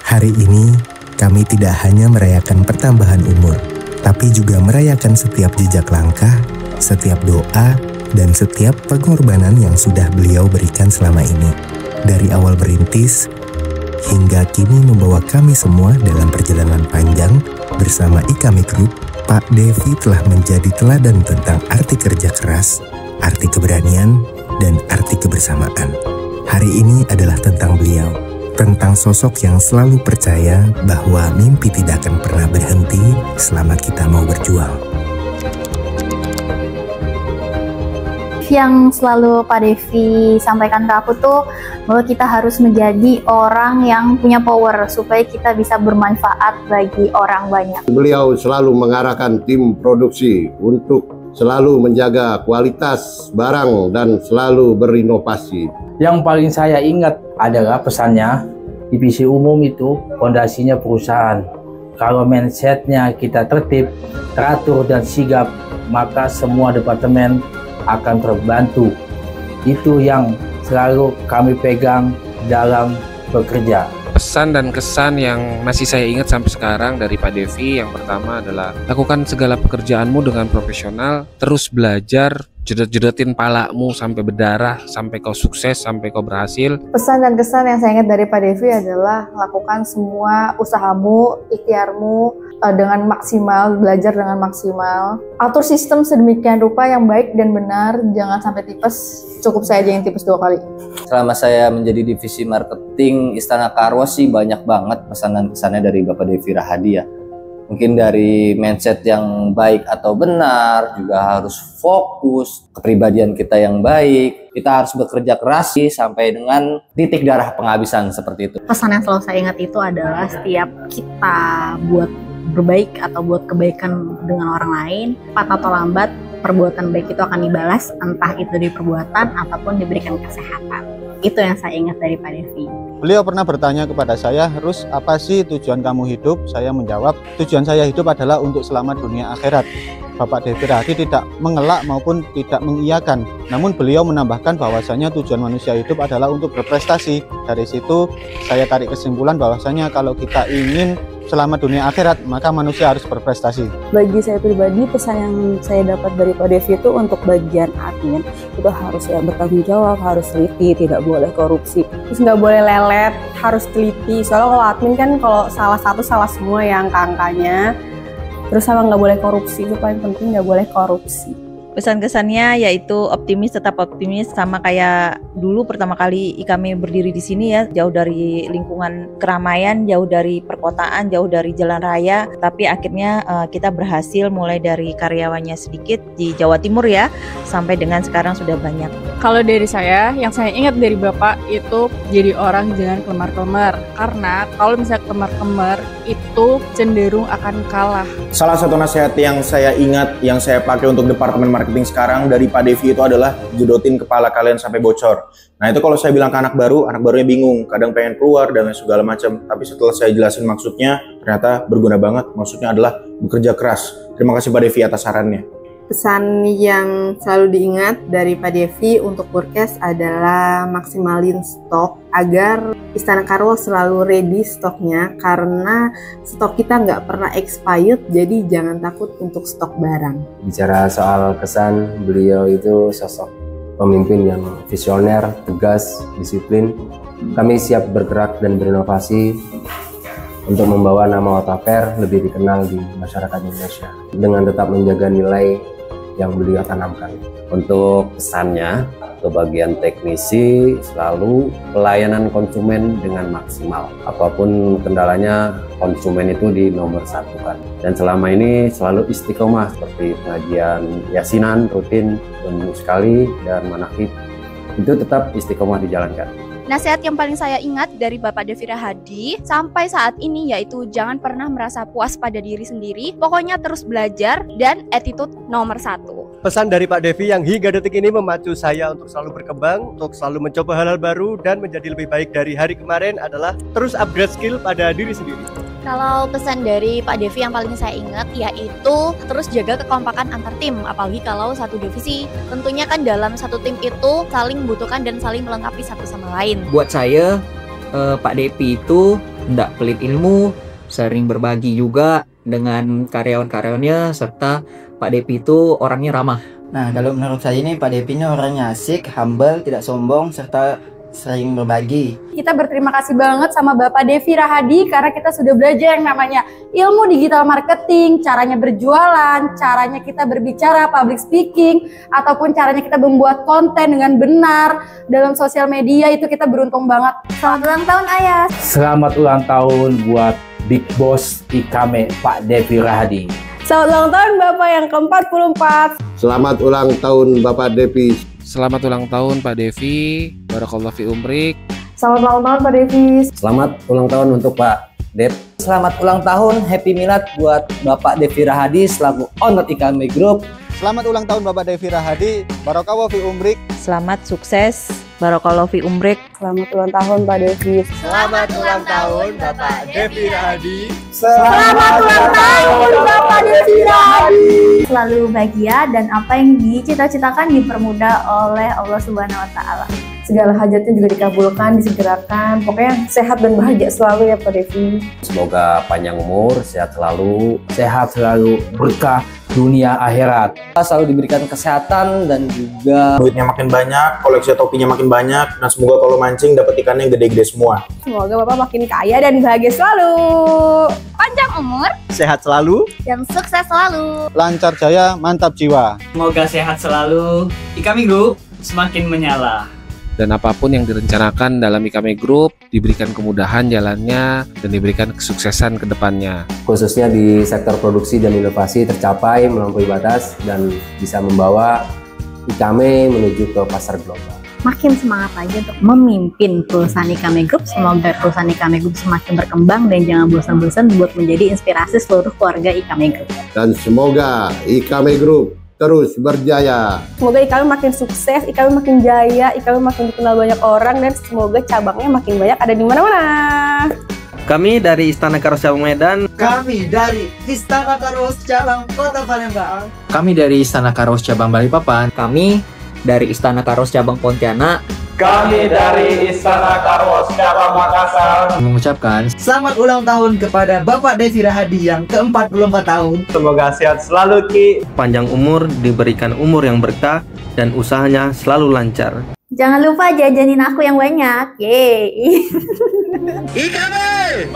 Hari ini, kami tidak hanya merayakan pertambahan umur, tapi juga merayakan setiap jejak langkah, setiap doa, dan setiap pengorbanan yang sudah beliau berikan selama ini. Dari awal berintis, hingga kini membawa kami semua dalam perjalanan panjang bersama Ikami Group. Pak Devi telah menjadi teladan tentang arti kerja keras, arti keberanian, dan arti kebersamaan. Hari ini adalah tentang beliau, tentang sosok yang selalu percaya bahwa mimpi tidak akan pernah berhenti selama kita mau berjuang. Yang selalu Pak Devi sampaikan ke aku tuh bahwa kita harus menjadi orang yang punya power supaya kita bisa bermanfaat bagi orang banyak. Beliau selalu mengarahkan tim produksi untuk selalu menjaga kualitas barang dan selalu berinovasi. Yang paling saya ingat adalah pesannya, divisi umum itu fondasinya perusahaan. Kalau mindsetnya kita tertib, teratur, dan sigap, maka semua departemen akan terbantu. Itu yang selalu kami pegang dalam bekerja. Pesan dan kesan yang masih saya ingat sampai sekarang dari Pak Devi, yang pertama adalah lakukan segala pekerjaanmu dengan profesional, terus belajar, jedet-jedetin palamu sampai berdarah, sampai kau sukses, sampai kau berhasil. Pesan dan kesan yang saya ingat dari Pak Devi adalah lakukan semua usahamu, ikhtiarmu dengan maksimal, belajar dengan maksimal. Atur sistem sedemikian rupa yang baik dan benar, jangan sampai tipes. Cukup saya aja yang tipes 2 kali. Selama saya menjadi divisi marketing Istana Karwo sih banyak banget pesan dan kesannya dari Bapak Devi Rahadi ya. Mungkin dari mindset yang baik atau benar, juga harus fokus, kepribadian kita yang baik, kita harus bekerja keras sih sampai dengan titik darah penghabisan seperti itu. Pesan yang selalu saya ingat itu adalah setiap kita buat berbaik atau buat kebaikan dengan orang lain, cepat atau lambat perbuatan baik itu akan dibalas, entah itu di perbuatan ataupun diberikan kesehatan. Itu yang saya ingat dari Pak Devi. Beliau pernah bertanya kepada saya, "Rus, apa sih tujuan kamu hidup?" Saya menjawab, "Tujuan saya hidup adalah untuk selamat dunia akhirat." Bapak Devi Rahadi tidak mengelak maupun tidak mengiyakan. Namun beliau menambahkan bahwasanya tujuan manusia hidup adalah untuk berprestasi. Dari situ saya tarik kesimpulan bahwasanya kalau kita ingin selamat dunia akhirat, maka manusia harus berprestasi. Bagi saya pribadi, pesan yang saya dapat dari Pak Devi itu untuk bagian admin, itu harus ya bertanggung jawab, harus teliti, tidak boleh korupsi. Terus nggak boleh lelet, harus teliti. Soalnya kalau admin kan kalau salah satu salah semua yang angkanya. Terus sama nggak boleh korupsi, itu paling penting, nggak boleh korupsi. Pesan-kesannya yaitu optimis, tetap optimis, sama kayak dulu pertama kali kami berdiri di sini ya, jauh dari lingkungan keramaian, jauh dari perkotaan, jauh dari jalan raya, tapi akhirnya kita berhasil mulai dari karyawannya sedikit di Jawa Timur ya, sampai dengan sekarang sudah banyak. Kalau dari saya, yang saya ingat dari Bapak itu jadi orang jangan kelemar-kelemar, karena kalau misalnya kelemar-kelemar itu cenderung akan kalah. Salah satu nasihat yang saya ingat, yang saya pakai untuk departemen marketing sekarang dari Pak Devi itu adalah jodotin kepala kalian sampai bocor. Nah itu kalau saya bilang ke anak barunya bingung, kadang pengen keluar dan segala macam. Tapi setelah saya jelasin maksudnya, ternyata berguna banget. Maksudnya adalah bekerja keras. Terima kasih Pak Devi atas sarannya. Pesan yang selalu diingat dari Pak Devi untuk Workes adalah maksimalin stok agar Istana Karwo selalu ready stoknya, karena stok kita nggak pernah expired, jadi jangan takut untuk stok barang. Bicara soal kesan, beliau itu sosok pemimpin yang visioner, tegas, disiplin. Kami siap bergerak dan berinovasi untuk membawa nama Otaper lebih dikenal di masyarakat Indonesia dengan tetap menjaga nilai yang beliau tanamkan. Untuk pesannya, ke bagian teknisi selalu pelayanan konsumen dengan maksimal. Apapun kendalanya, konsumen itu di nomor satukan. Dan selama ini selalu istiqomah seperti pengajian yasinan rutin seminggu sekali dan manakib itu tetap istiqomah dijalankan. Nasihat yang paling saya ingat dari Bapak Devi Rahadi sampai saat ini yaitu jangan pernah merasa puas pada diri sendiri, pokoknya terus belajar dan attitude nomor 1. Pesan dari Pak Devi yang hingga detik ini memacu saya untuk selalu berkembang, untuk selalu mencoba hal-hal baru dan menjadi lebih baik dari hari kemarin adalah terus upgrade skill pada diri sendiri. Kalau pesan dari Pak Devi yang paling saya ingat yaitu terus jaga kekompakan antar tim, apalagi kalau satu divisi. Tentunya kan dalam satu tim itu saling membutuhkan dan saling melengkapi satu sama lain. Buat saya, Pak Devi itu tidak pelit ilmu, sering berbagi juga dengan karyawan-karyawannya, serta Pak Depi itu orangnya ramah. Nah, kalau menurut saya ini Pak Depi ini orangnya asik, humble, tidak sombong, serta sering berbagi. Kita berterima kasih banget sama Bapak Devi Rahadi karena kita sudah belajar yang namanya ilmu digital marketing, caranya berjualan, caranya kita berbicara, public speaking, ataupun caranya kita membuat konten dengan benar dalam sosial media. Itu kita beruntung banget. Selamat ulang tahun Ayah. Selamat ulang tahun buat Big Boss IKAME Pak Devi Rahadi. Selamat ulang tahun Bapak yang ke-44. Selamat ulang tahun Bapak Devi. Selamat ulang tahun Pak Devi, Barakallahu fi umrik. Selamat ulang tahun Pak Devi. Selamat ulang tahun untuk Pak Dep. Selamat ulang tahun, Happy Milad buat Bapak Devi Rahadi selaku owner IKAME Group. Selamat ulang tahun Bapak Devi Rahadi, Barakallahu fi umrik. Selamat sukses, Barakallahu fi umrik. Selamat ulang tahun Pak Devi. Selamat ulang tahun Bapak Devi Rahadi. Selamat ulang tahun Bapak Devi Rahadi. Selalu bahagia dan apa yang dicita-citakan dipermudah oleh Allah Subhanahu wa taala. Segala hajatnya juga dikabulkan, disegerakan. Pokoknya sehat dan bahagia selalu ya Pak Devi. Semoga panjang umur, sehat selalu, berkah dunia akhirat. Selalu diberikan kesehatan dan juga duitnya makin banyak, koleksi topinya makin banyak. Nah, semoga kalau mancing dapat ikannya yang gede-gede semua. Semoga Bapak makin kaya dan bahagia selalu. Panjang umur, Sehat selalu. dan sukses selalu. Lancar jaya, mantap jiwa. Semoga sehat selalu. IKAME Group semakin menyala. Dan apapun yang direncanakan dalam IKAME Group diberikan kemudahan jalannya dan diberikan kesuksesan ke depannya. Khususnya di sektor produksi dan inovasi tercapai melampaui batas dan bisa membawa IKAME menuju ke pasar global. Makin semangat lagi untuk memimpin perusahaan IKAME Group. Semoga perusahaan IKAME Group semakin berkembang dan jangan bosan-bosan buat menjadi inspirasi seluruh keluarga IKAME Group. Dan semoga IKAME Group terus berjaya. Semoga IKAME makin sukses, IKAME makin jaya, IKAME makin dikenal banyak orang, dan semoga cabangnya makin banyak ada di mana-mana. kami dari Istana Karos Cabang Medan. Kami dari Istana Karos Cabang Kota Palembang. Kami dari Istana Karos Cabang Balikpapan. Kami dari Istana Karos Cabang Pontianak. Kami dari Istana Karos Cabang Makassar mengucapkan selamat ulang tahun kepada Bapak Devi Rahadi yang ke-44 tahun. Semoga sehat selalu Ki. Panjang umur, diberikan umur yang berkah, dan usahanya selalu lancar. Jangan lupa jajanin aku yang banyak. Yeay. IKAME